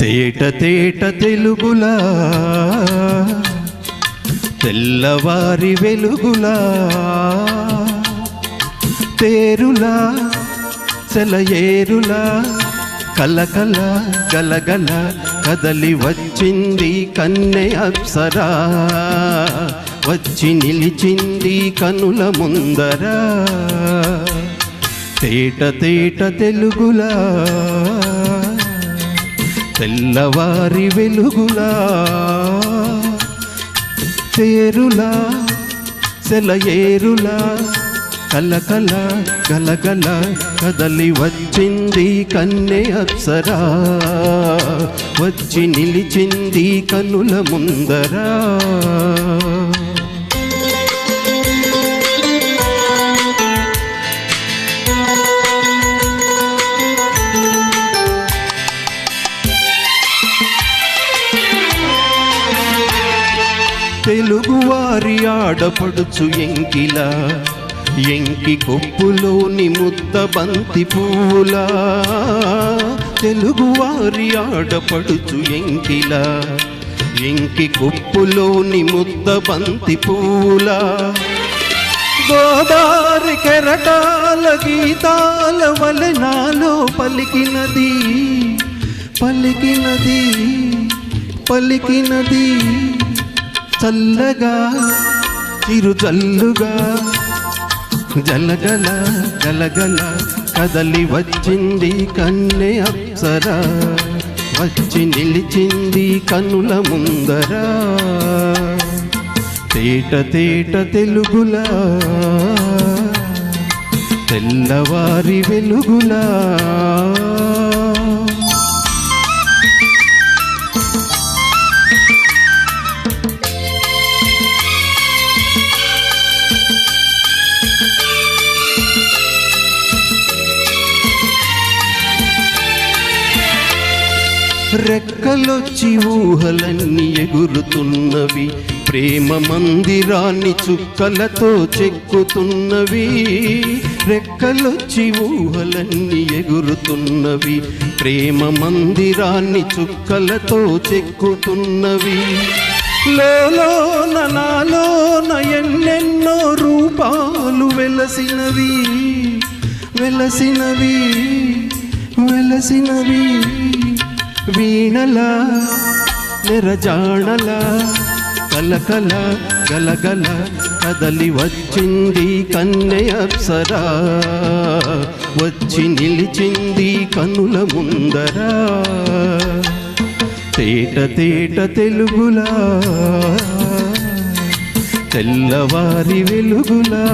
తేట తేట తెలుగులా తెల్లవారి వెలుగులా తేరులా సెలయేరులా కలకల గలగల కదలి వచ్చింది కన్నె అప్సరా వచ్చి నిలిచింది కనుల ముందరా తేట తేట తెలుగులా తెల్లవారి వెలుగులా తేరులా సెలయేరులా కలకల గలగల కదలి వచ్చింది కన్నె అప్సరా వచ్చి నిలిచింది కనుల ముందరా తెలుగువారి ఆడపడుచు ఎంకిలా ఎంకి కొప్పులోని ముద్ద బంతి పువ్వులా తెలుగువారి ఆడపడుచు ఎంకిలా ఎంకి కొప్పులోని ముద్ద బంతి పువ్వులా గోదారి కెరటాల గీతాల వలె నాలో పలికినది పలికినది పలికినది చల్లగా చిరుజల్లుగా జలగల గలగల కదలి వచ్చింది కన్నె అప్సరా వచ్చి నిలిచింది కనుల ముందరా తేట తేట తెలుగులా తెల్లవారి వెలుగులా రెక్కలొచ్చి ఊహలన్నీ ఎగురుతున్నవి ప్రేమ మందిరాన్ని చుక్కలతో చెక్కుతున్నవి రెక్కలొచ్చి ఊహలన్నీ ఎగురుతున్నవి ప్రేమ మందిరాన్ని చుక్కలతో చెక్కుతున్నవి లోలోన నాలోన ఎన్నెన్నో రూపాలు వెలసినవి వెలసినవి వెలసినవి వీణలా నిరజాణలా కలకల గలగల కదలి వచ్చింది కన్నె అప్సరా వచ్చి నిలిచింది కనుల ముందరా తేట తేట తెలుగులా తెల్లవారి వెలుగులా